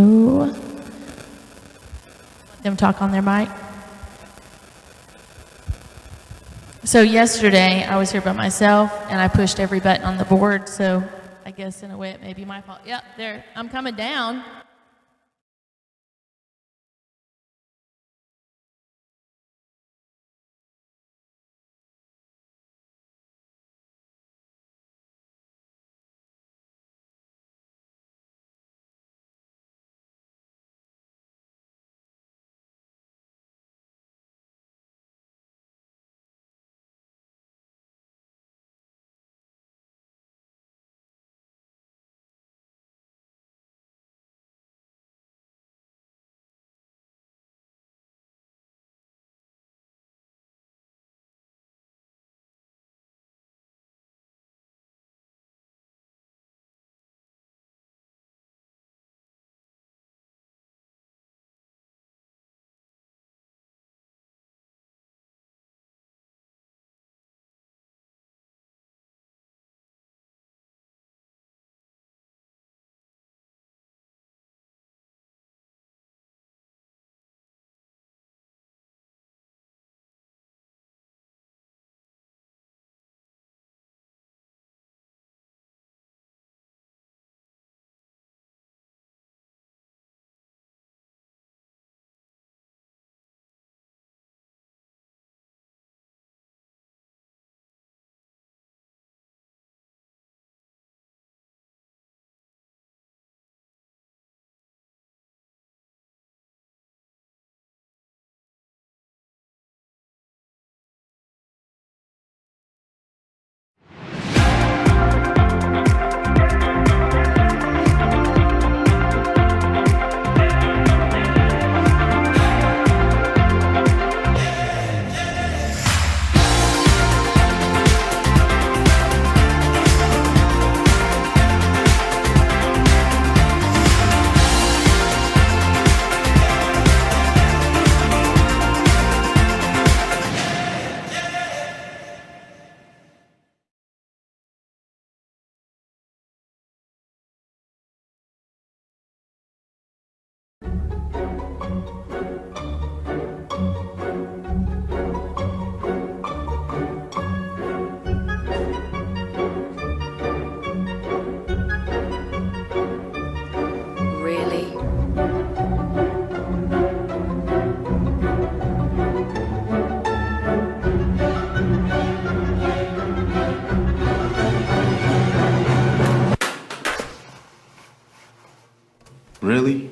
Let them talk on their mic. So yesterday, I was here by myself, and I pushed every button on the board, so I guess in a way it may be my fault. Yep, there, I'm coming down. Really? Really?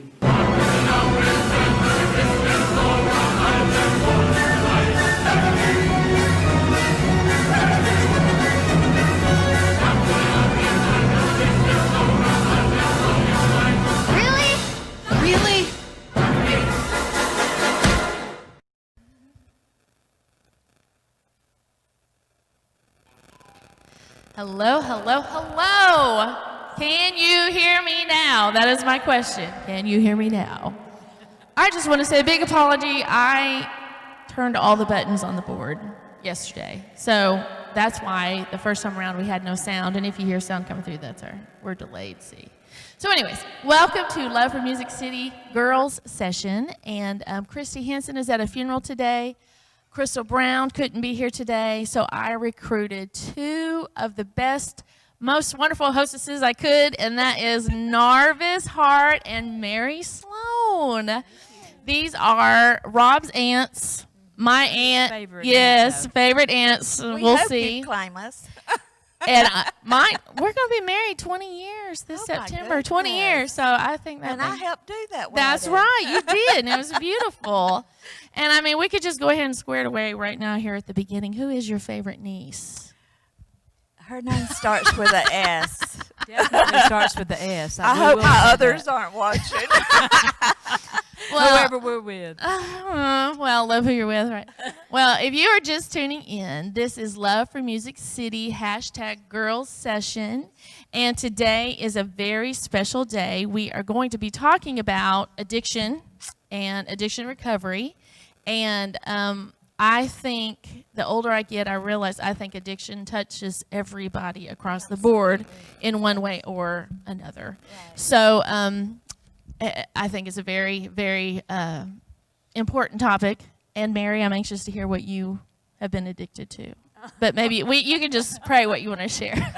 Really? Hello, hello, hello. Can you hear me now? That is my question. Can you hear me now? I just want to say a big apology. I turned all the buttons on the board yesterday. So that's why the first time around we had no sound. And if you hear sound coming through, we're delayed, see. So anyways, welcome to Love for Music City Girls Session. And Christy Henson is at a funeral today. Crystal Brown couldn't be here today, so I recruited two of the best, most wonderful hostesses I could, and that is Narvis Hart and Mary Sloan. These are Rob's aunts, my aunt, Favorite favorite aunts. We We'll hope see. you claim us. And we're going to be married 20 years this Oh, my September, 20 goodness. years. So I think that And I helped do that one. that's right, you did, and it was beautiful. And I mean, we could just go ahead and square it away right now here at the beginning. Who is your favorite niece? Her name starts with an S. Definitely starts with the S. I We hope will my say others that. aren't watching. Whoever we're with. Well, love who you're with, right? Well, if you are just tuning in, this is Love for Music City #Girls Session. And today is a very special day. We are going to be talking about addiction and addiction recovery. And I think the older I get, I realize I think addiction touches everybody across the board in one way or another. So I think it's a very, very important topic. And Mary, I'm anxious to hear what you have been addicted to. But maybe you can just pray what you want to share.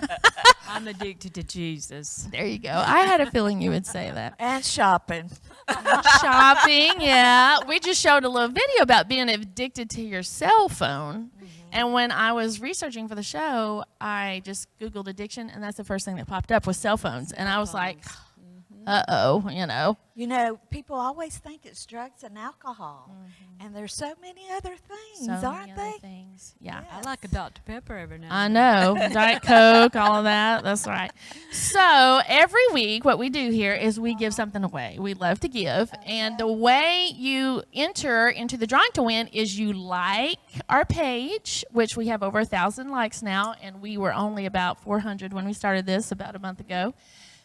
I'm addicted to Jesus. There you go. I had a feeling you would say that. And shopping. Shopping, yeah. We just showed a little video about being addicted to your cell phone. And when I was researching for the show, I just Googled addiction, and that's the first thing that popped up was cell phones. And I was like, uh-oh, you know. You know, people always think it's drugs and alcohol. And there's so many other things, So aren't many they? other things. Yeah. I like a Dr. Pepper every now I and then. know. Diet Coke, all of that. That's right. So every week, what we do here is we give something away. We love to give. And the way you enter into the drawing to win is you like our page, which we have over 1,000 likes now. And we were only about 400 when we started this about a month ago.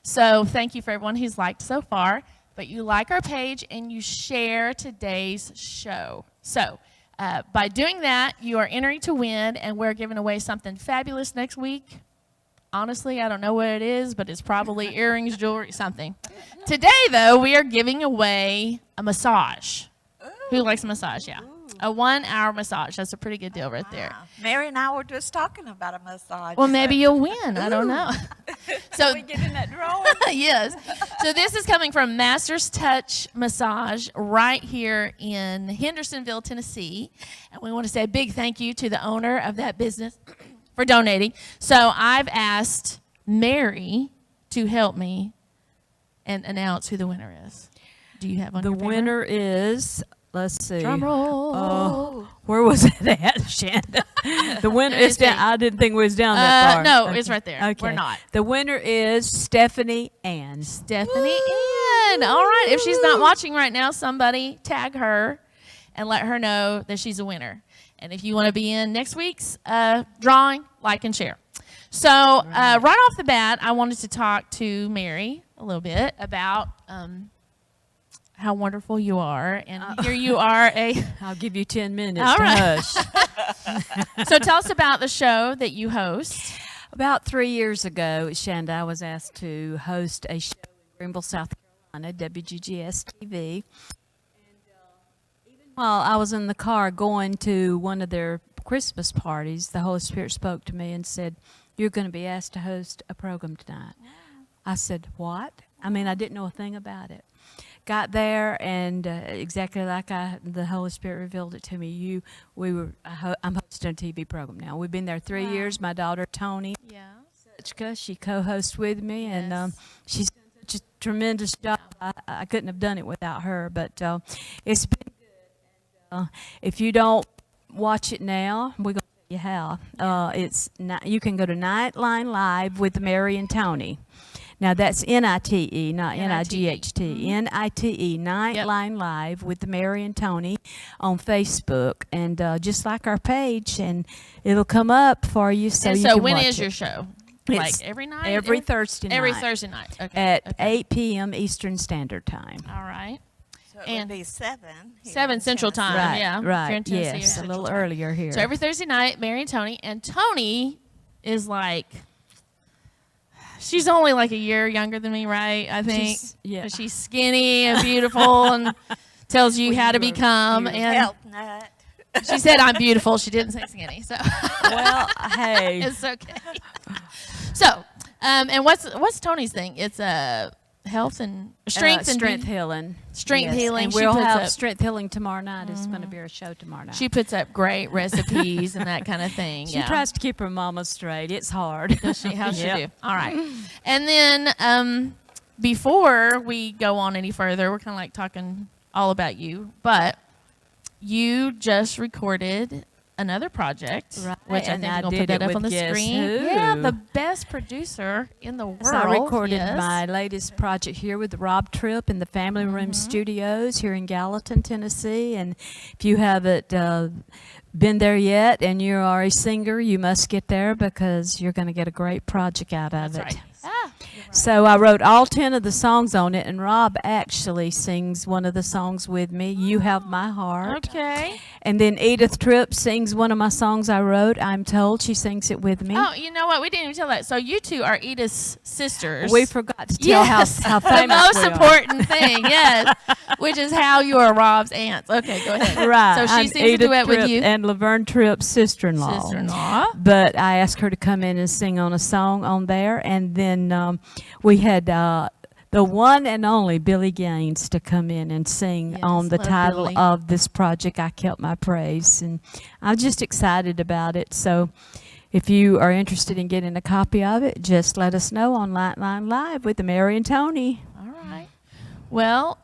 So thank you for everyone who's liked so far. But you like our page and you share today's show. So by doing that, you are entering to win, and we're giving away something fabulous next week. Honestly, I don't know what it is, but it's probably earrings, jewelry, something. Today, though, we are giving away a massage. Who likes a massage? Yeah. A 1-hour massage. That's a pretty good deal right there. Wow. Mary and I were just talking about a massage. Well, maybe you'll win. I don't know. So we get in that drawing. yes. So this is coming from Masters Touch Massage right here in Hendersonville, Tennessee. And we want to say a big thank you to the owner of that business for donating. So I've asked Mary to help me and announce who the winner is. Do you have on The your paper? winner is, let's see. Drum roll. Where was it at, Shanda? The winner is down. I didn't think we was down that far. No, Okay. it's right there. Okay. We're not. The winner is Stephanie Ann. Stephanie Ann. All right. If she's not watching right now, somebody tag her and let her know that she's a winner. And if you want to be in next week's drawing, like and share. So right off the bat, I wanted to talk to Mary a little bit about how wonderful you are. And here you are I'll give you 10 minutes All to right. hush. So tell us about the show that you host. About 3 years ago, Shanda, I was asked to host a show in Greenville, South Carolina, WGGS TV. While I was in the car going to one of their Christmas parties, the Holy Spirit spoke to me and said, "You're going to be asked to host a program tonight." I said, "What?" I mean, I didn't know a thing about it. Got there, and exactly like the Holy Spirit revealed it to me. I'm hosting a TV program now. We've been there 3 years. My daughter Tony, Yeah. she co-hosts with me, and Yes. she's done such a tremendous job. I couldn't have done it without her. But it's been good. If you don't watch it now, we're going to tell you how. You can go to Nightline Live with Mary and Tony. Now that's NITE, not NIGHT. NITE, Nightline Live with the Mary and Tony on Facebook, and just like our page, and it'll come up for you so And you so can when watch is it. your show? It's Like every night? Every Thursday night. Every Thursday night. Okay. At okay. 8 p.m. Eastern Standard Time. All right. So it And would be 7. here 7 in Central Tennessee. Time. Right, yeah. right. Here in Tennessee, or Yes, a Central little Time. earlier here. So every Thursday night, Mary and Tony. And Tony is like, she's only like a year younger than me, right? I think. yeah. But she's skinny and beautiful and tells you how to become. And Health nut. she said I'm beautiful. She didn't say skinny. So Well, hey. it's okay. So, and what's Tony's thing? It's health and strength and strength healing. strength Yes, healing. And She we'll puts have up- strength healing tomorrow night. It's going to be our show tomorrow night. She puts up great recipes and that kind of thing. She yeah. tries to keep her mama straight. It's hard. Does she? How's she Yep. do? All right. And then before we go on any further, we're kind of like talking all about you, but you just recorded another project, Right, which I and think I we're going to did put that it up on the with Guess screen. Who? Yeah, the best producer in the world. So I recorded yes. my latest project here with Rob Tripp in the Family Room Studios here in Gallatin, Tennessee. And if you haven't been there yet and you are a singer, you must get there because you're going to get a great project out of That's it. right. Ah, So I wrote all 10 of the songs on it, and Rob actually sings one of the songs with me, You Have My Heart. Okay. And then Edith Tripp sings one of my songs I wrote, I'm Told. She sings it with me. Oh, you know what? We didn't even tell that. So you two are Edith's sisters. We forgot to tell Yes, how the famous most we are. important thing, yes, which is how you are Rob's aunts. Okay, go ahead. Right. So she I'm sings a Edith duet with Tripp you. and Laverne Tripp's sister-in-law. Sister-in-law. But I asked her to come in and sing on a song on there, and then we had the one and only Billy Gaines to come in and sing Yes, on the love title Billy. of this project, I Kept My Praise, and I'm just excited about it. So if you are interested in getting a copy of it, just let us know on Lightline Live with Mary and Tony. All right. Well,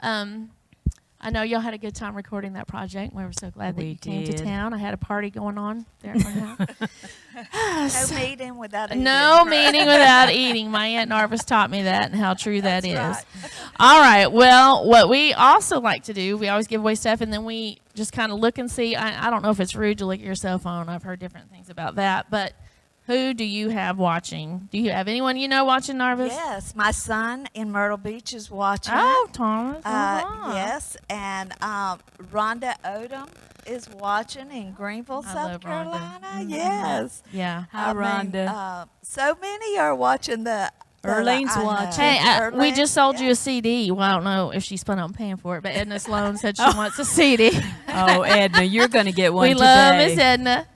I know y'all had a good time recording that project. We were so glad that We you came to did. town. I had a party going on there at my house. No meeting without eating. No meeting without eating. My Aunt Narvis taught me that and how true that is. right. All right. Well, what we also like to do, we always give away stuff and then we just kind of look and see. I don't know if it's rude to look at your cell phone. I've heard different things about that. But who do you have watching? Do you have anyone you know watching Narvis? Yes, my son in Myrtle Beach is watching. Oh, Thomas. Yes, and Rhonda Odom is watching in Greenville, I South love Rhonda. Carolina. Mhm. Yes. Yeah. Hi, I mean, Rhonda. so many are watching the. Erlene's I know. watching. Hey, we Erlene, just sold you yeah. a CD. Well, I don't know if she's planning on paying for it, but Edna Sloan said she wants a CD. Oh, Edna, you're going to get one We today. love Miss Edna.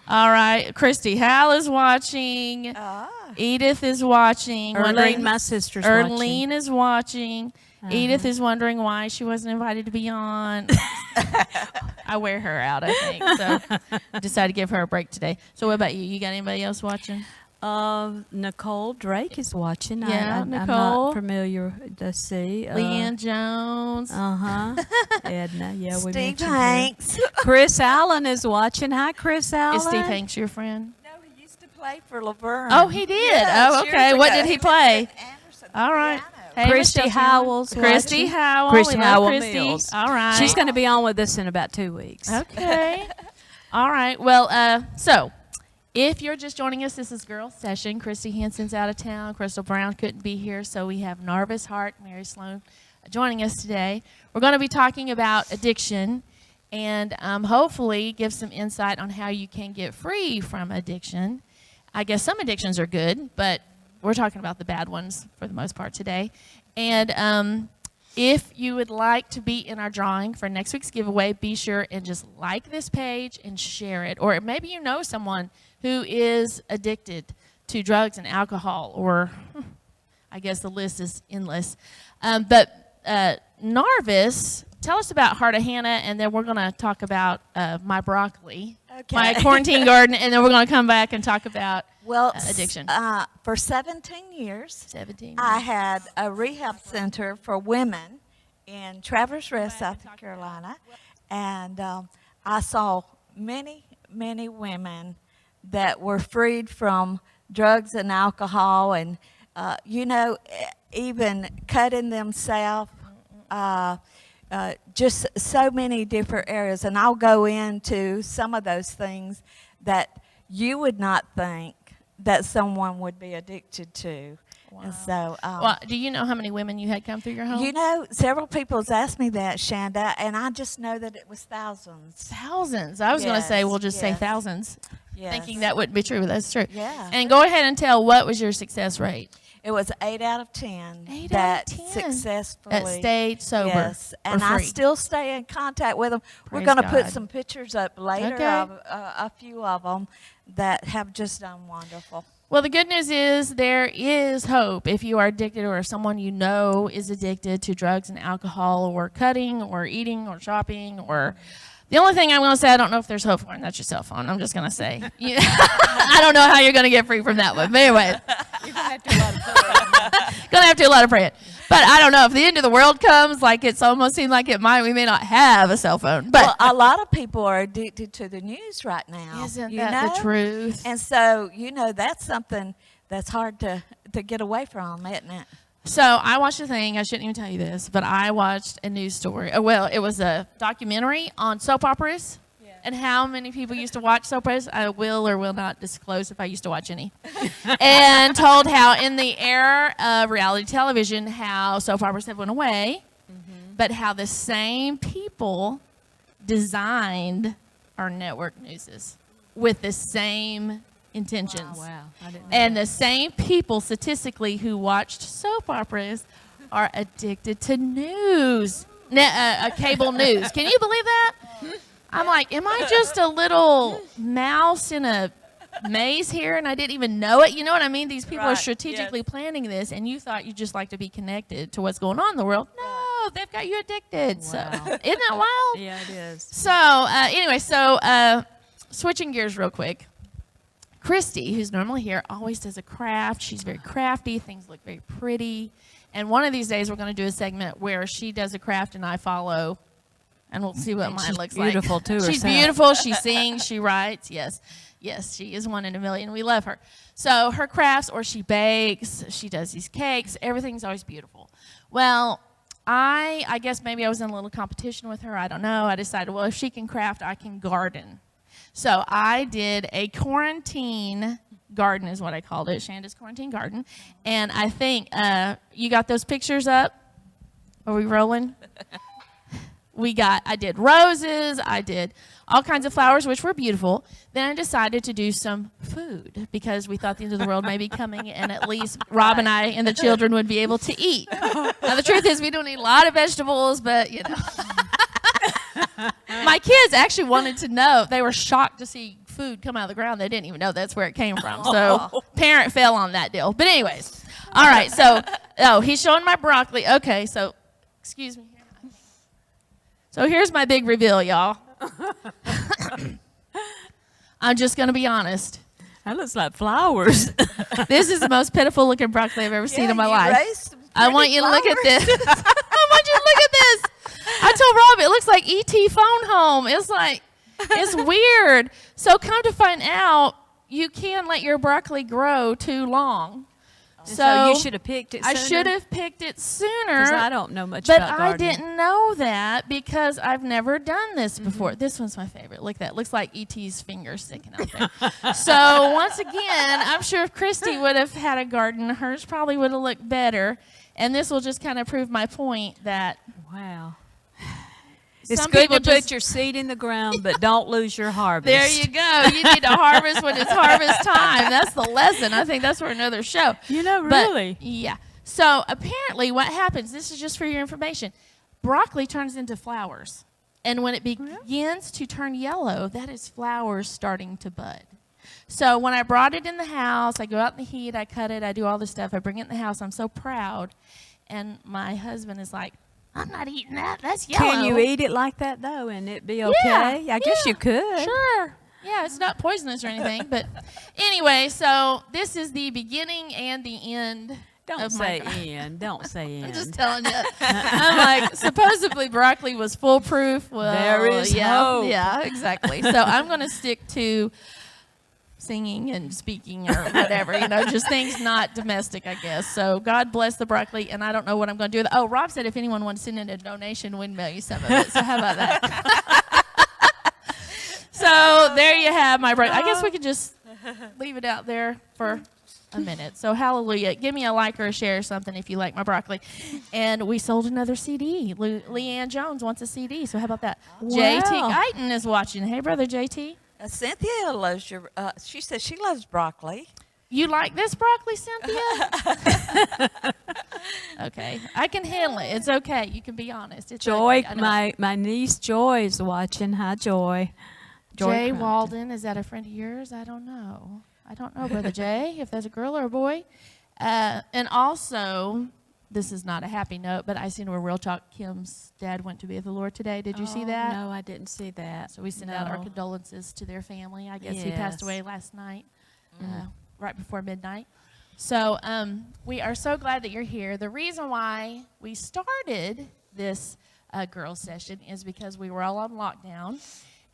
All right. Christy Howell is watching. Ah. Edith is watching. Erlene, my sister's watching. Erlene is watching. Edith Uh-huh. is wondering why she wasn't invited to be on. I wear her out, I think. So I decided to give her a break today. So what about you? You got anybody else watching? Nicole Drake is watching. Yeah, I'm Nicole. not familiar. Let's see. Leanne Jones. Uh-huh. Edna. Yeah, we Steve mentioned her. Hanks. Chris Allen is watching. Hi, Chris Allen. Is Steve Hanks your friend? No, he used to play for Laverne. Oh, he did. Yes, Oh, years okay. What ago. did he was play? with Anderson, All right. piano. Hey, Christy Michelle Howell's Taylor. Christy watching. Howell. Christy We love Howell Christy. Mills. All right. She's going to be on with us in about 2 weeks. Okay. All right. Well, so if you're just joining us, this is Girls Session. Christy Hansen's out of town. Crystal Brown couldn't be here, so we have Narvis Hart, Mary Sloan joining us today. We're going to be talking about addiction and hopefully give some insight on how you can get free from addiction. I guess some addictions are good, but we're talking about the bad ones for the most part today. And if you would like to be in our drawing for next week's giveaway, be sure and just like this page and share it. Or maybe you know someone who is addicted to drugs and alcohol, or I guess the list is endless. But Narvis, tell us about Heart of Hannah, and then we're going to talk about my broccoli, Okay. my quarantine garden, and then we're going to come back and talk about Well, addiction. For 17 years, 17. I had a rehab center for women in Traverse Rest, South Carolina, and I saw many, many women that were freed from drugs and alcohol, and even cutting themselves. Just so many different areas, and I'll go into some of those things that you would not think that someone would be addicted to. And so, Well, do you know how many women you had come through your home? several people has asked me that, Shanda, and I just know that it was thousands. Thousands. I was going to say, Yes, we'll just say yes. thousands, Yes. thinking that wouldn't be true, but that's true. Yeah. And go ahead and tell, what was your success rate? It was 8 out of 10 8 out of that 10 successfully that stayed sober. Yes, or and I free. still stay in contact with them. We're Praise going to put God. some pictures up later Okay. of a few of them that have just done wonderful. Well, the good news is there is hope if you are addicted or if someone you know is addicted to drugs and alcohol or cutting or eating or shopping or the only thing I'm going to say, I don't know if there's hope for, and that's your cell phone. I'm just going to say. I don't know how you're going to get free from that one. But anyway. You're going to have to do a lot of praying. But I don't know. If the end of the world comes, like it's almost seemed like it might, we may not have a cell phone. But Well, a lot of people are addicted to the news right now. isn't you that know? the truth? And so, that's something that's hard to get away from, isn't it? So I watched a thing. I shouldn't even tell you this, but I watched a news story. Well, it was a documentary on soap operas. and how many people used to watch soap operas. I will or will not disclose if I used to watch any. And told how in the era of reality television, how soap operas have went away, but how the same people designed our network newses with the same intentions. Wow, I didn't know And that. the same people statistically who watched soap operas are addicted to news, cable news. Can you believe that? I'm like, am I just a little mouse in a maze here and I didn't even know it? You know what I mean? These people are Right, strategically planning this, and you thought you'd just like to be connected to what's going on in the world. No, they've got you addicted. So, Wow. isn't that wild? Yeah, it is. So, anyway, switching gears real quick. Christy, who's normally here, always does a craft. She's very crafty. Things look very pretty. And one of these days, we're going to do a segment where she does a craft and I follow, and we'll see what And mine she's looks beautiful, like. too, She's herself. beautiful. She sings. She writes. Yes. Yes, she is one in a million. We love her. So her crafts, or she bakes, she does these cakes. Everything's always beautiful. Well, I guess maybe I was in a little competition with her. I don't know. I decided, well, if she can craft, I can garden. So I did a quarantine garden is what I called it, Shanda's quarantine garden. And I think you got those pictures up? Are we rolling? I did roses, I did all kinds of flowers, which were beautiful. Then I decided to do some food because we thought the end of the world may be coming, and at least Rob and I and the children would be able to eat. Now, the truth is we don't eat a lot of vegetables, but, you know. My kids actually wanted to know. They were shocked to see food come out of the ground. They didn't even know that's where it came from. So parent fell on that deal. But anyways, all right. So, he's showing my broccoli. Okay, so, excuse me. So here's my big reveal, y'all. I'm just going to be honest. That looks like flowers. This is the most pitiful looking broccoli I've ever seen in my life. I want you to look at this. this. I want you to look at this. I told Rob it looks like E.T. phone home. It's weird. So come to find out, you can let your broccoli grow too long. So you should have picked it sooner. I should have picked it sooner. Because I don't know much But about I gardening. didn't know that because I've never done this before. This one's my favorite. Look at that. Looks like E.T.'s finger sticking out there. So once again, I'm sure if Christy would have had a garden, hers probably would have looked better. And this will just kind of prove my point that Wow. It's some good people to just, put your seed in the ground, but don't lose your harvest. there you go. You need to harvest when it's harvest time. That's the lesson. I think that's for another show. You know, But, really. yeah. So apparently what happens, this is just for your information, broccoli turns into flowers. And when it begins to turn yellow, that is flowers starting to bud. So when I brought it in the house, I go out in the heat, I cut it, I do all this stuff, I bring it in the house, I'm so proud. And my husband is like, I'm not eating that. That's yellow. Can you eat it like that, though, and it be okay? Yeah, I guess you could. Sure. Yeah, it's not poisonous or anything. But anyway, so this is the beginning and the end. Don't of say my end. Don't say end. I'm just telling you. I'm like, supposedly broccoli was foolproof. Well, There is yeah, hope. Yeah, exactly. So I'm going to stick to singing and speaking or whatever, just things not domestic, I guess. So God bless the broccoli, and I don't know what I'm going to do with it. Oh, Rob said if anyone wants to send in a donation, we'd mail you some of it. So how about that? So there you have my broccoli. I guess we could just leave it out there for a minute. So hallelujah. Give me a like or a share or something if you like my broccoli. And we sold another CD. Leanne Jones wants a CD. So how about that? Wow. JT Guyton is watching. Hey, brother JT. Cynthia loves your. She says she loves broccoli. You like this broccoli, Cynthia? Okay. I can handle it. It's okay. You can be honest. It's Joy, okay. I know. my niece Joy is watching. Hi, Joy. Joy Jay Crumpton. Walden, is that a friend of yours? I don't know. Brother Jay, if that's a girl or a boy. And also, this is not a happy note, but I seen where Real Talk Kim's dad went to be with the Lord today. Did you see that? No, I didn't see that. So we send out our No. condolences to their family. I guess he passed Yes. away last night, right before midnight. So we are so glad that you're here. The reason why we started this girls session is because we were all on lockdown,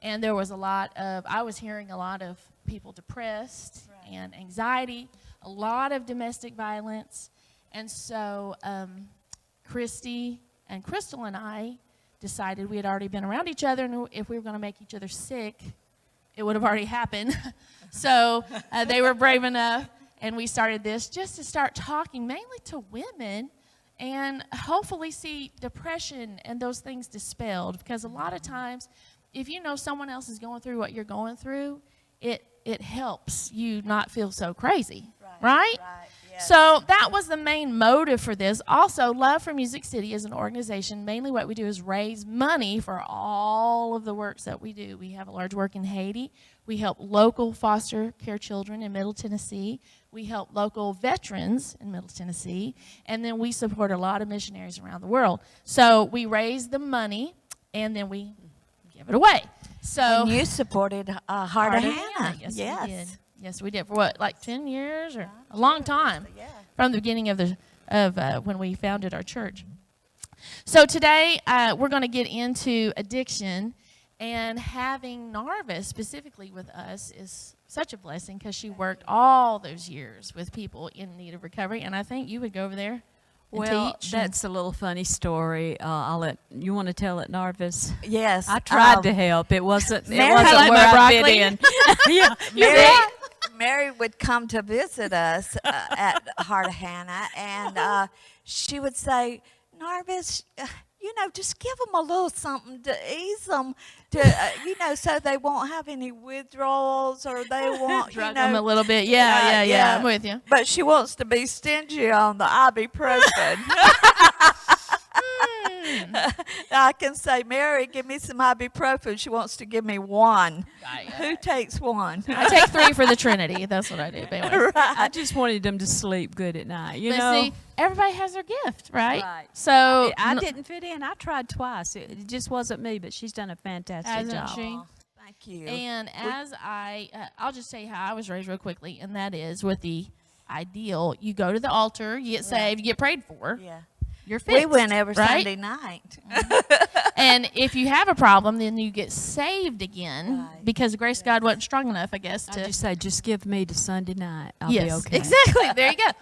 and there was I was hearing a lot of people depressed and anxiety, a lot of domestic violence. And so Christy and Crystal and I decided we had already been around each other, and if we were going to make each other sick, it would have already happened. So they were brave enough, and we started this just to start talking mainly to women and hopefully see depression and those things dispelled. Because a lot of times, if you know someone else is going through what you're going through, it helps you not feel so crazy, right? Yes. So that was the main motive for this. Also, Love for Music City is an organization. Mainly what we do is raise money for all of the works that we do. We have a large work in Haiti. We help local foster care children in Middle Tennessee. We help local veterans in Middle Tennessee. And then we support a lot of missionaries around the world. So we raise the money, and then we give it away. So And you supported Heart of Hannah. Yes, we did. Yes, we did. For what, like 10 years or a long time? Yeah. From the beginning of when we founded our church. So today we're going to get into addiction, and having Narva specifically with us is such a blessing because she worked all those years with people in need of recovery, and I think you would go over there and Well, teach. that's a little funny story. You want to tell it, Narvis? Yes. I tried to help. It wasn't Mary- where Like my I fit broccoli? in. Yeah. Mary would come to visit us at Heart of Hannah, and she would say, Narvis, just give them a little something to ease them, so they won't have any withdrawals or they won't, Drug them a little bit. Yeah, I'm with you. But she wants to be stingy on the ibuprofen. I can say, Mary, give me some ibuprofen. She wants to give me one. Who takes one? I take 3 for the Trinity. That's what I do. But anyways. I just wanted them to sleep good at night. You But know. see, everybody has their gift, right? Right. So I didn't fit in. I tried twice. It just wasn't me, but she's done a fantastic Hasn't job. she? Oh, thank you. And as I'll just say how I was raised real quickly, and that is with the ideal. You go to the altar, you get saved, you get prayed for, Yeah. you're fixed. We went every right? Sunday night. And if you have a problem, then you get saved again Right. because the grace of God wasn't strong enough, I guess, I to. just say, just give me to Sunday night. I'll yes, be okay. exactly. There you go.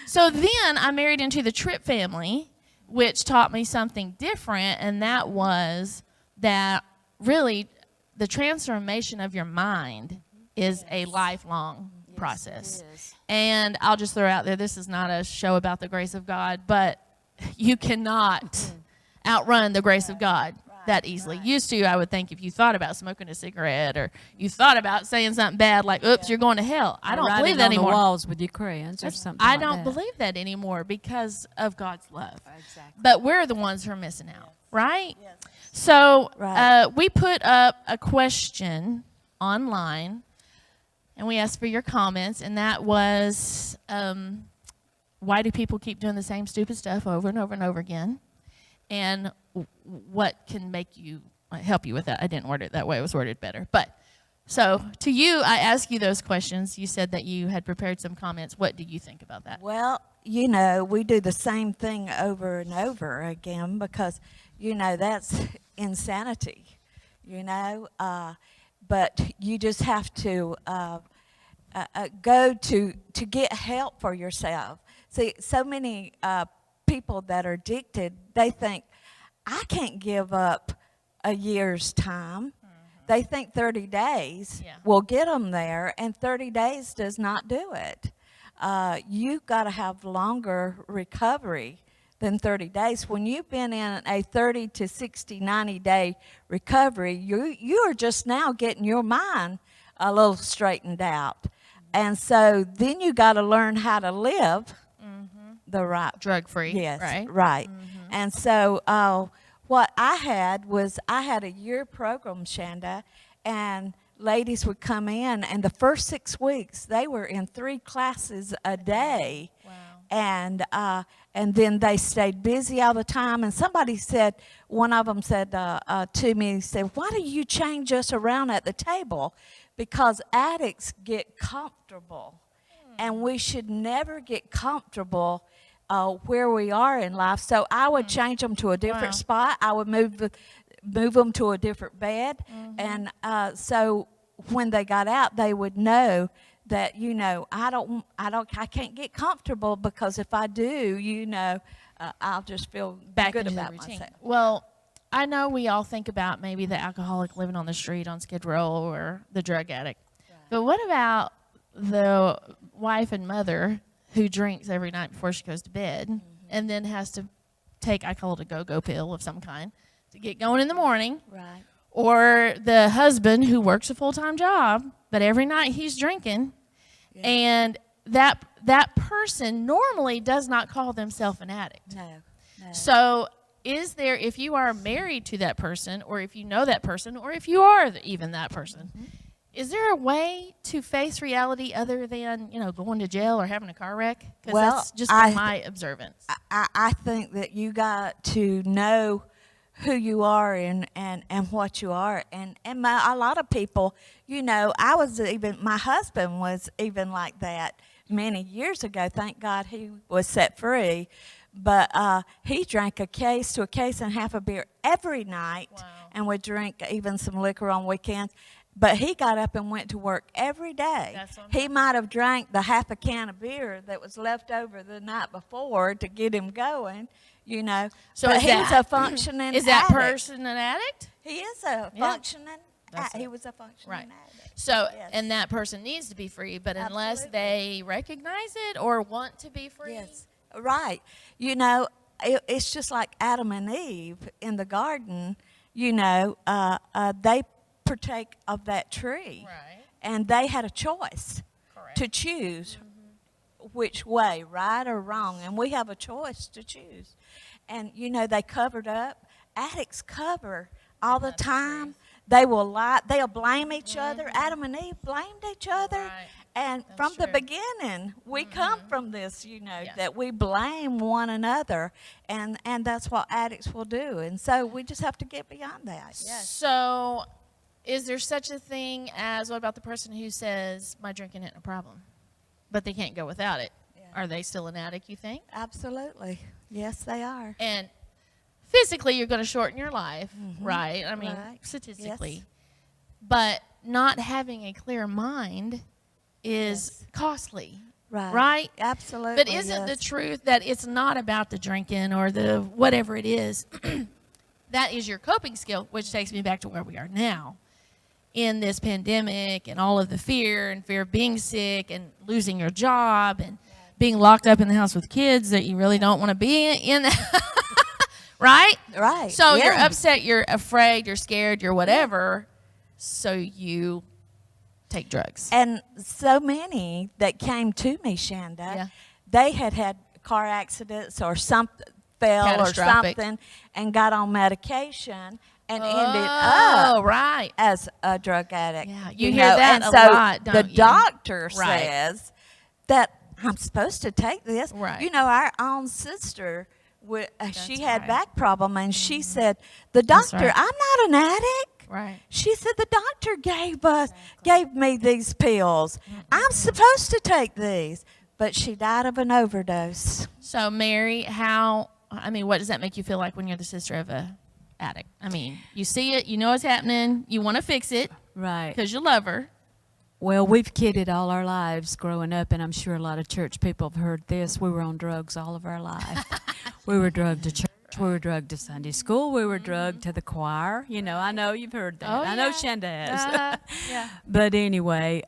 So then I married into the Tripp family, which taught me something different, and that was that really the transformation of your mind is a lifelong process. And I'll just throw out there, this is not a show about the grace of God, but you cannot outrun the grace of God that easily. Used to, I would think, if you thought about smoking a cigarette or you thought about saying something bad like, oops, you're going to hell. I don't Write believe it that on anymore. the walls with your crayons or something I like don't that. believe that anymore because of God's love. Exactly. But we're the ones who are missing out, right? So Right. we put up a question online, and we asked for your comments, and that was, why do people keep doing the same stupid stuff over and over and over again? And what can make you help you with that? I didn't word it that way. It was worded better. But so to you, I asked you those questions. You said that you had prepared some comments. What do you think about that? Well, we do the same thing over and over again because, that's insanity, but you just have to go to get help for yourself. See, so many people that are addicted, they think, I can't give up a year's time. They think 30 days Yeah. will get them there, and 30 days does not do it. You've got to have longer recovery than 30 days. When you've been in a 30 to 60, 90-day recovery, you are just now getting your mind a little straightened out. And so then you got to learn how to live the right Drug-free, Yes, right? right. And so what I had was I had a year program, Shanda, and ladies would come in, and the first 6 weeks they were in 3 classes a day. Wow. And then they stayed busy all the time. And somebody said, one of them said to me, said, why do you change us around at the table? Because addicts get comfortable. And we should never get comfortable where we are in life. So I would change them to a different Wow. spot. I would move them to a different bed. And so when they got out, they would know that, I can't get comfortable because if I do, I'll just feel Back good into about the routine. myself. Well, I know we all think about maybe the alcoholic living on the street on Skid Row or the drug addict. But what about the wife and mother who drinks every night before she goes to bed and then has to take, I call it a go-go pill of some kind, to get going in the morning? Right. Or the husband who works a full-time job, but every night he's drinking, and that person normally does not call themselves an addict. No. No. So is there, if you are married to that person, or if you know that person, or if you are even that person, is there a way to face reality other than, going to jail or having a car wreck? Because Well, that's just been my observance. I think that you got to know who you are and what you are. And a lot of people, my husband was even like that many years ago. Thank God he was set free. But he drank a case to a case and a half of beer every night. Wow. And would drink even some liquor on weekends. But he got up and went to work every day. That's what I'm He might have drank the half a can of beer that was left over the night before to get him going, So but is he was that- a functioning Is that addict. person an addict? He is a Yeah. functioning. That's He it. was a functioning Right. addict. So, Yes. and that person needs to be free, but unless Absolutely. they recognize it or want to be free. Yes, right. It's just like Adam and Eve in the garden. They partake of that tree, Right. and they had a choice Correct. to choose which way, right or wrong, and we have a choice to choose. And they covered up. Addicts cover all the That's time. They will lie. They'll blame each other. Adam and Eve blamed each other. Right. And That's from the true. beginning, we come from this, Yeah. that we blame one another, and that's what addicts will do. And so we just have to get beyond that. Yes. So, is there such a thing as, what about the person who says, my drinking isn't a problem, but they can't go without it? Yeah. Are they still an addict, you think? Absolutely. Yes, they are. And physically, you're going to shorten your life, right? I mean, Right. statistically. Yes. But not having a clear mind is Yes. costly, Right. right? Absolutely. But isn't the yes. truth that it's not about the drinking or the whatever it is? That is your coping skill, which takes me back to where we are now in this pandemic and all of the fear of being sick and losing your job and being locked up in the house with kids that you really don't want to be in. Right? Right. So you're yeah. upset, you're afraid, you're scared, you're whatever. So you take drugs. And so many that came to me, Shanda, Yeah. they had car accidents or something, fell or Catastrophic. something, and got on medication and ended Oh, up right. as a drug addict. Yeah, you hear that and a so lot, the don't you? doctor Right. says that I'm supposed to take this. Right. Our own sister, she had right. back problem, and she said, the That's doctor, right. I'm not an addict. Right. She said, the doctor gave me these pills. I'm supposed to take these. But she died of an overdose. So, Mary, what does that make you feel like when you're the sister of a addict? I mean, you see it, you know it's happening, you want to fix it Right. because you love her. Well, we've kidded all our lives growing up, and I'm sure a lot of church people have heard this. We were on drugs all of our life. We were drugged to church. We were drugged to Sunday school. We were drugged to the choir. I know you've heard that. Oh, I know yeah. Shanda has. Yeah. But anyway,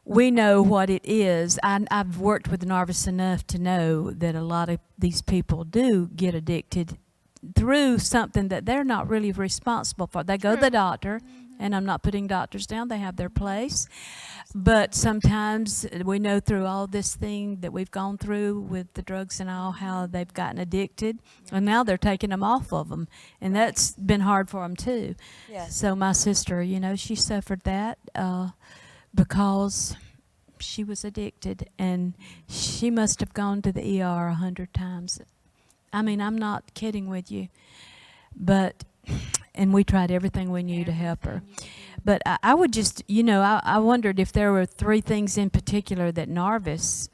we know what it is. I've worked with Narvis enough to know that a lot of these people do get addicted through something that they're not really responsible for. They go to the doctor, and I'm not putting doctors down. They have their place. But sometimes we know through all this thing that we've gone through with the drugs and all, how they've gotten addicted, and now they're taking them off of them, and that's been hard for them too. Yes. So my sister, she suffered that because she was addicted, and she must have gone to the ER 100 times. I mean, I'm not kidding with you, and we tried everything we knew to help her. But I would just, I wondered if there were 3 things in particular that Narvis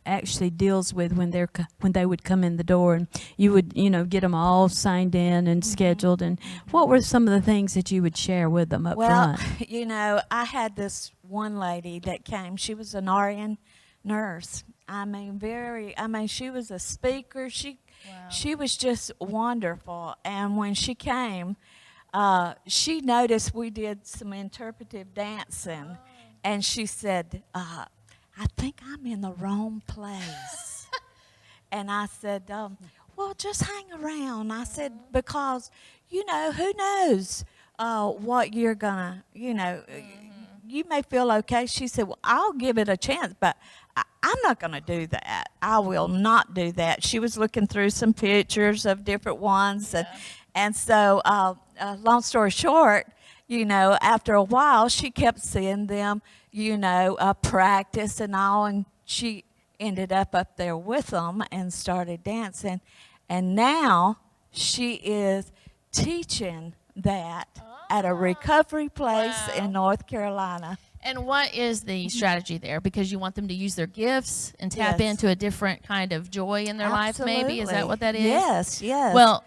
actually deals with when they would come in the door, and you would, get them all signed in and scheduled. And what were some of the things that you would share with them up Well, front? I had this one lady that came. She was an RN nurse. I mean, she was a speaker. She was just wonderful. And when she came, she noticed we did some interpretive dancing, and she said, "I think I'm in the wrong place." And I said, "Well, just hang around." I said, "Because, who knows what you're gonna, you may feel okay." She said, "Well, I'll give it a chance, but I'm not going to do that. I will not do that." She was looking through some pictures of different ones. And so, long story short, after a while, she kept seeing them, practice and all. And she ended up there with them and started dancing. And now she is teaching that at a recovery place in North Carolina. And what is the strategy there? Because you want them to use their gifts and tap Yes. into a different kind of joy in their life, maybe? Is that what that is? Yes, yes. Well,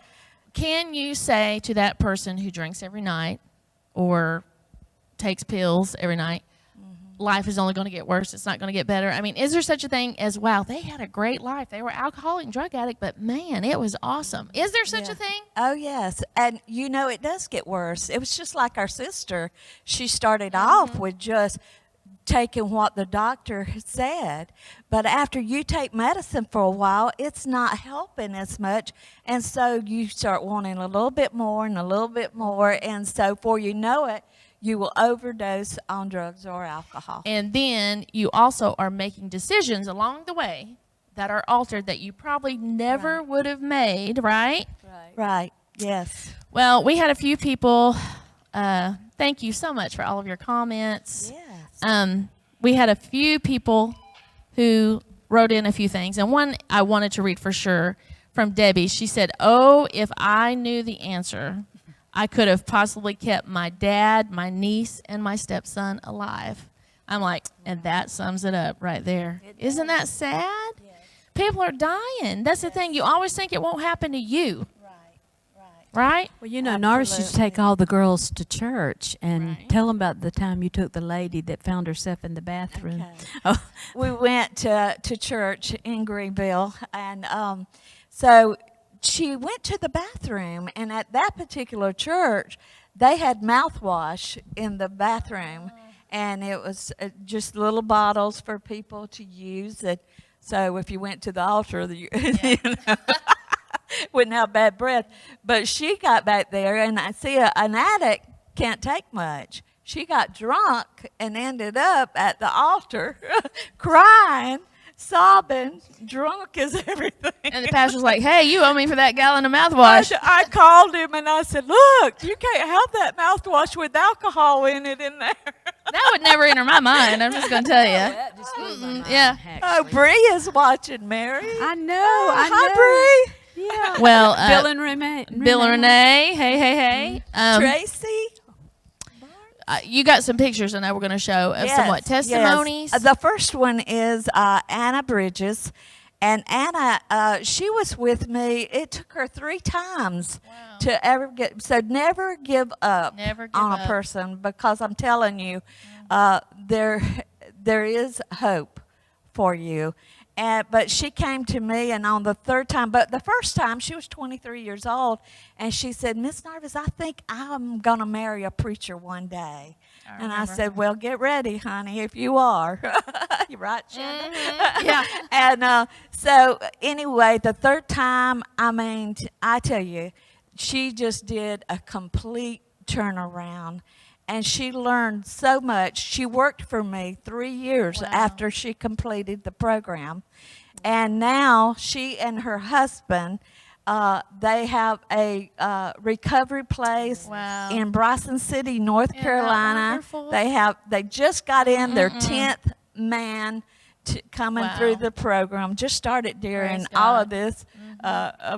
can you say to that person who drinks every night or takes pills every night, life is only going to get worse, it's not going to get better? I mean, is there such a thing as, wow, they had a great life. They were alcoholic and drug addict, but man, it was awesome. Is there such a thing? Oh, yes. And, it does get worse. It was just like our sister. She started off with just taking what the doctor had said. But after you take medicine for a while, it's not helping as much. And so you start wanting a little bit more and a little bit more. And so before you know it, you will overdose on drugs or alcohol. And then you also are making decisions along the way that are altered that you probably never would have made, right? Right. Yes. Well, we had a few people. Thank you so much for all of your comments. Yes. We had a few people who wrote in a few things, and one I wanted to read for sure from Debbie. She said, "Oh, if I knew the answer, I could have possibly kept my dad, my niece, and my stepson alive." I'm like, and that sums it up right there. Isn't that sad? Yes. People are dying. That's the thing. You always think it won't happen to you, right? Well, Norris used to take all the girls to church and Right. tell them about the time you took the lady that found herself in the bathroom. Okay. Oh, We went to church in Greenville, and so she went to the bathroom, and at that particular church, they had mouthwash in the bathroom, and it was just little bottles for people to use. And so if you went to the altar, wouldn't have bad breath. But she got back there, and I see an addict can't take much. She got drunk and ended up at the altar crying, sobbing, drunk as everything. And the pastor's like, "Hey, you owe me for that gallon of mouthwash." I called him and I said, "Look, you can't have that mouthwash with alcohol in it in there." That would never enter my mind. I'm just going to tell you. Yeah. Oh, Bree is watching, Mary. I know. Hi, Bree. Yeah. Well, Bill and Renee. Bill and Renee, hey. Tracy. You got some pictures I know we're going to show of some what, testimonies? Yes. The first one is Anna Bridges. And Anna, she was with me. It took her 3 times to ever get. So never give up Never give on up. a person, because I'm telling you, there is hope for you. But she came to me, and on the 3rd time, but the first time she was 23 years old, and she said, "Miss Narvis, I think I'm going to marry a preacher one day." And I remember. said, "Well, get ready, honey, if you are." You right, Shannon? Yeah. And so anyway, the 3rd time, I mean, I tell you, she just did a complete turnaround. And she learned so much. She worked for me 3 years after she completed the program. And now she and her husband, they have a recovery place Wow. in Bryson City, North Isn't that Carolina. wonderful? They just got in their 10th man coming Wow. through the program. Just started during Praise all God. of this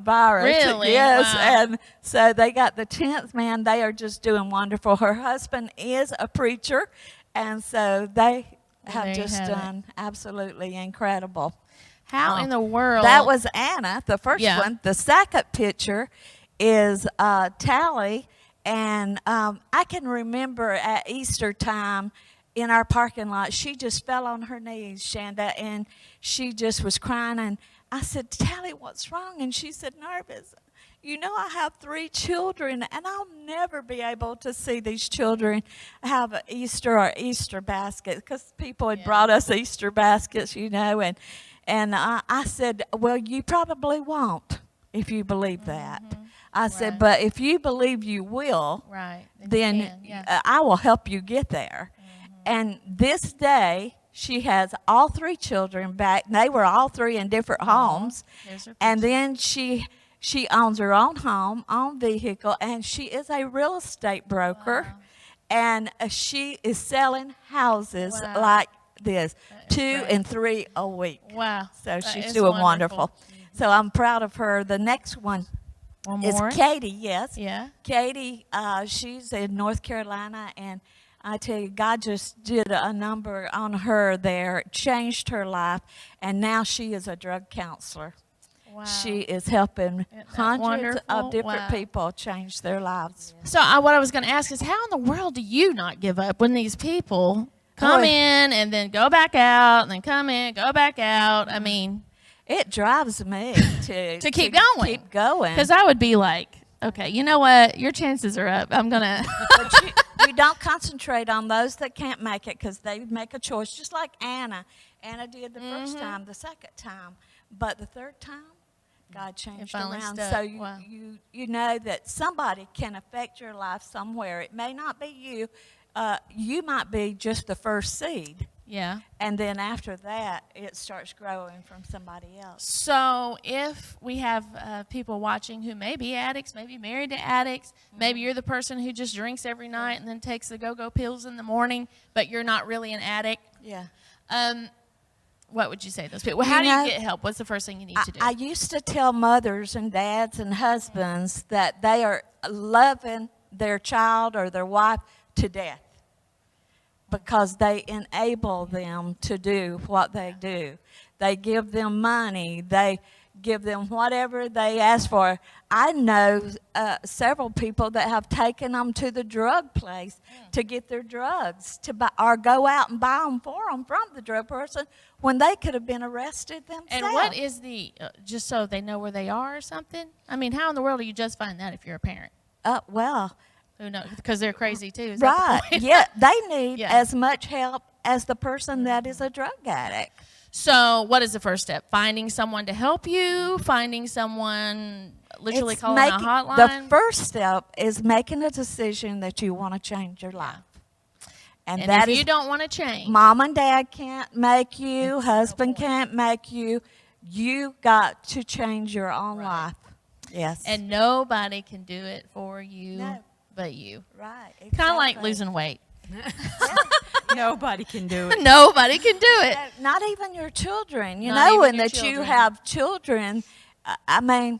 virus. Really? Yes. Wow. And so they got the 10th man. They are just doing wonderful. Her husband is a preacher, and so they there have you just have it. done absolutely incredible. How Oh. in the world? That was Anna, the first Yeah. one. The second picture is Tally, and I can remember at Easter time, in our parking lot. She just fell on her knees, Shanda, and she just was crying. And I said, Tally, what's wrong? And she said, nervous. You know, I have 3 children, and I'll never be able to see these children have an Easter or Easter basket, because people had brought us Easter baskets, you know. And I said, well, you probably won't if you believe that. I said, Right. but if you believe you will, Right. then you can, yeah. I will help you get there. And this day, she has all 3 children back. They were all 3 in different homes. There's her And picture. then she owns her own home, own vehicle, and she is a real estate broker. Wow. And she is selling houses Wow. like this, is 2 great. and 3 a week. Wow. So That she's is doing wonderful. So I'm proud of her. The next one One is more. Katie, yes. Yeah. Katie, she's in North Carolina, and I tell you, God just did a number on her there, changed her life, and now she is a drug counselor. Wow. She is helping Isn't that hundreds wonderful? of different Wow. people change their lives. So what I was going to ask is, how in the world do you not give up when these people come Boy. in and then go back out and then come in, go back out? I mean, It drives me to To keep going. Keep going. because I would be like, okay, you know what? Your chances are up. I'm going to. But you don't concentrate on those that can't make it, because they make a choice, just like Anna. Anna did the first Mm-hmm. time, the second time, but the third time, God changed finally around. stuck. So Wow. you know that somebody can affect your life somewhere. It may not be you. You might be just the first seed, Yeah. and then after that, it starts growing from somebody else. So if we have people watching who may be addicts, maybe married to addicts, maybe you're the person who just drinks every night and then takes the go-go pills in the morning, but you're not really an addict, Yeah. what would you say to those people? How do know, you get help? What's the first thing you need to do? I used to tell mothers and dads and husbands that they are loving their child or their wife to death because they enable them to do what they do. They give them money. They give them whatever they ask for. I know several people that have taken them to the drug place to get their drugs, to buy, or go out and buy them for them from the drug person when they could have been arrested themselves. And what is the, just so they know where they are or something? I mean, how in the world do you just find that if you're a parent? Well, Who knows? Because they're crazy too. Is that the right. point? Yeah, they need Yeah. as much help as the person that is a drug addict. So what is the first step? Finding someone to help you? Finding someone, literally It's calling a making- hotline? The first step is making a decision that you want to change your life. And and that if is, you don't want to change, mom and dad can't make you, husband can't make you. You got to change your own life. Yes. and nobody can do it for you No. but you. right. Kind of like exactly. losing weight. Nobody can do it. Nobody can do it. Not even your children. You Not know, even when your that you children. have children, I mean,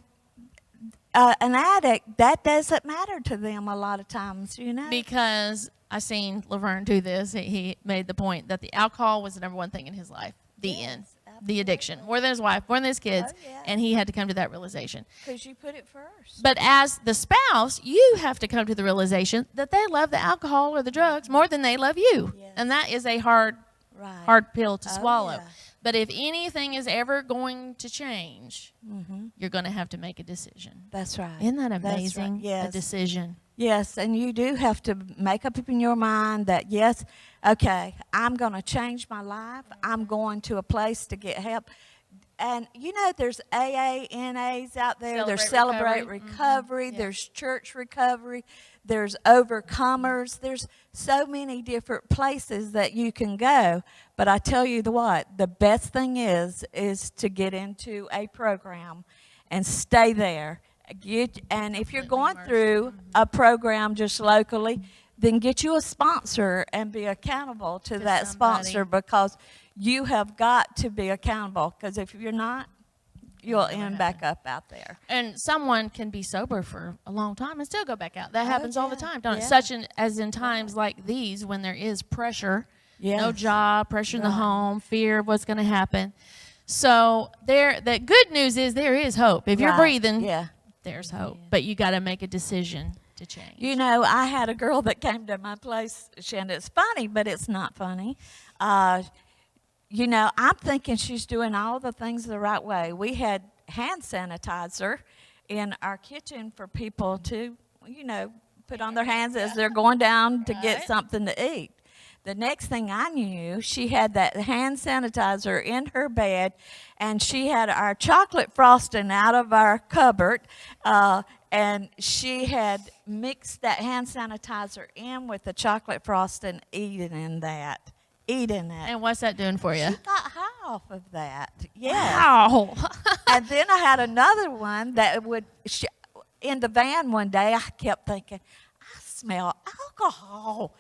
an addict, that doesn't matter to them a lot of times, you know. Because I seen Laverne do this. He made the point that the alcohol was the number one thing in his life. The end. The addiction. More than his wife, more than his kids. Oh, yeah. And he had to come to that realization. Because you put it first. But as the spouse, you have to come to the realization that they love the alcohol or the drugs more than they love you. Yes. And that is a hard Right. pill to Oh, swallow. yeah. But if anything is ever going to change, Mm-hmm. you're going to have to make a decision. That's right. Isn't that That's right. amazing? Yes. A decision. Yes, and you do have to make up in your mind that, yes, okay, I'm going to change my life. I'm going to a place to get help. And, you know, there's AA, NAs out there. There's Celebrate Celebrate Recovery. Recovery. Yeah. There's Church Recovery. There's Overcomers. There's so many different places that you can go. But I tell you what, the best thing is to get into a program and stay there. And if you're going through a program just locally, then get you a sponsor and be accountable to that somebody. sponsor, because you have got to be accountable, because if you're not, you'll end back up out there. And someone can be sober for a long time and still go back out. That happens all the yeah, time, don't it? yeah. Such as in times like these when there is pressure, no Yes. job, pressure in the Right. home, fear of what's going to happen. So the good news is there is hope. If you're Right. breathing, Yeah. there's hope. But you got to make a decision to change? You know, I had a girl that came to my place, Shanda. It's funny, but it's not funny. You know, I'm thinking she's doing all the things the right way. We had hand sanitizer in our kitchen for people to, you know, put on their hands as they're going down to get Right. something to eat. The next thing I knew, she had that hand sanitizer in her bed, and she had our chocolate frosting out of our cupboard, and she had mixed that hand sanitizer in with the chocolate frosting, eating it. And what's that doing for you? She got high off of that. Yes. Wow. And then I had another one that in the van one day, I kept thinking, I smell alcohol.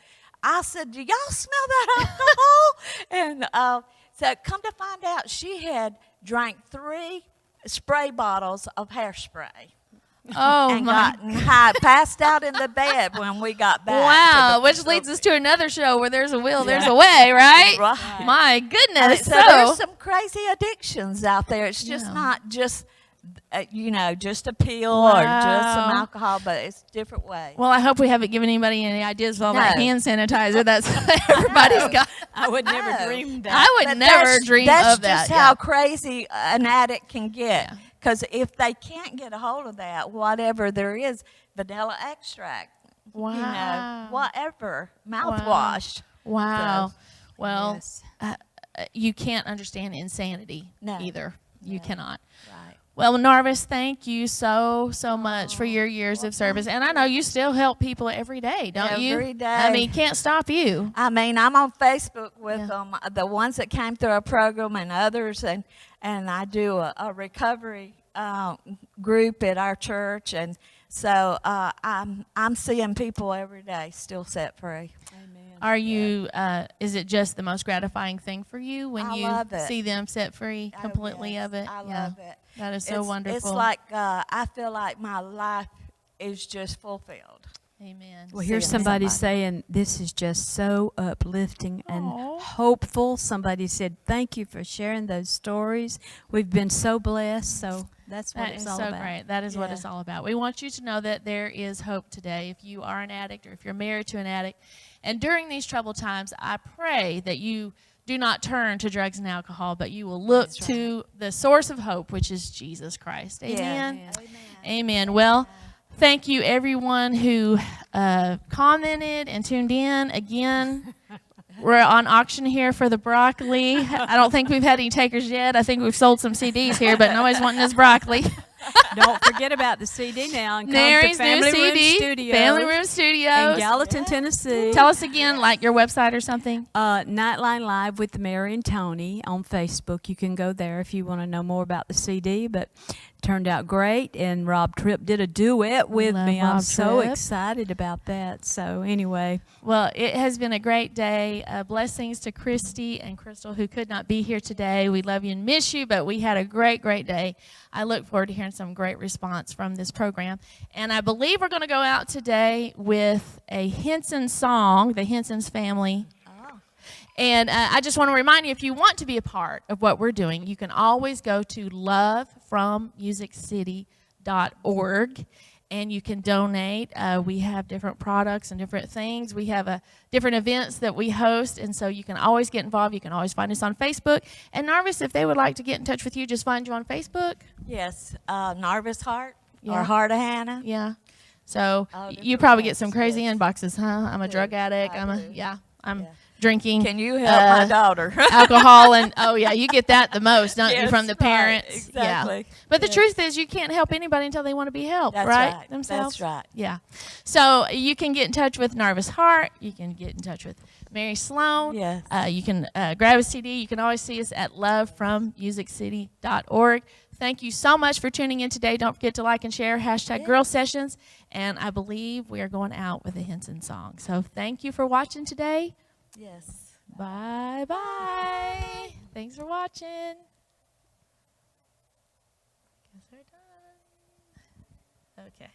I said, do y'all smell that alcohol? And so come to find out, she had drank 3 spray bottles of hairspray. Oh, And my. gotten high, passed out in the bed when we got back. Wow, to the which leads us facility. to another show where there's a will, there's a way, right? Right. My And goodness. so there's some crazy addictions out there. It's just Yeah. not just, you know, just a pill or just some Wow. alcohol, but it's different ways. Well, I hope we haven't given anybody any ideas with all that No. hand sanitizer. That's everybody's got. I would never No. dream that. I would But never dream that's of that. just how crazy an addict can get. Yeah. Because if they can't get a hold of that, whatever there is, vanilla extract, Wow. you know, whatever, mouthwash. Wow. So, Well, Yes. you can't understand insanity No. either. You No. cannot. Right. Well, Narvis, thank you so much for your years of service. And I know you still help people every day, don't you? Every day. I mean, can't stop you. I mean, I'm on Facebook with Yeah. them, the ones that came through our program and others, and I do a recovery group at our church, and so I'm seeing people every day still set free. Amen. Are you, is it just the most gratifying thing for you when I you love it. see them set free Oh, completely yes, of it? I Yeah. love it. That is so It's wonderful. like I feel like my life is just fulfilled. Amen. Well, here's seeing somebody somebody. saying this is just so uplifting and Aw. hopeful. Somebody said, "Thank you for sharing those stories. We've been so blessed." So that's what That it's is all so about. great. That is what Yeah. it's all about. We want you to know that there is hope today. If you are an addict or if you're married to an addict, and during these troubled times, I pray that you do not turn to drugs and alcohol, but you will look That's right. to the source of hope, which is Jesus Christ. Amen. Amen. Amen. Well, thank you everyone who commented and tuned in. Again, we're on auction here for the broccoli. I don't think we've had any takers yet. I think we've sold some CDs here, but nobody's wanting this broccoli. Don't forget about the CD now and come Mary's to new Family Room CD, Studios Family Room in Studios. Gallatin, Tennessee. Tell us again, like your website or something. Nightline Live with Mary and Tony on Facebook. You can go there if you want to know more about the CD, but turned out great. And Rob Tripp did a duet with Love me. I'm Rob so Tripp. excited about that. So anyway, Well, it has been a great day. Blessings to Christy and Crystal, who could not be here today. We love you and miss you, but we had a great day. I look forward to hearing some great response from this program. And I believe we're going to go out today with a Henson song, the Henson's family. And I just want to remind you, if you want to be a part of what we're doing, you can always go to lovefrommusiccity.org and you can donate. We have different products and different things. We have different events that we host, and so you can always get involved. You can always find us on Facebook. And Narvis, if they would like to get in touch with you, just find you on Facebook. Yes, Narvis Heart Yeah. or Heart of Hannah. Yeah. So Oh, you different probably get ways, some crazy yes. inboxes, huh? I'm a do. drug addict. I I'm do. I'm Yeah. drinking. Can you help my daughter? Alcohol and oh yeah, you get that the most, don't you, Yes, from the right, parents? exactly. Yeah. But the Yes. truth is, you can't help anybody until they want to be helped, That's right? right. Themselves. That's right. Yeah. So you can get in touch with Narvis Hart. You can get in touch with Mary Sloan. Yes. You can grab a CD. You can always see us at lovefrommusiccity.org. Thank you so much for tuning in today. Don't forget to like and share #Girl Sessions. And I believe we are going out with a Henson song. So thank you for watching today. Yes. Bye bye. Thanks for watching. Guess we're done. Okay.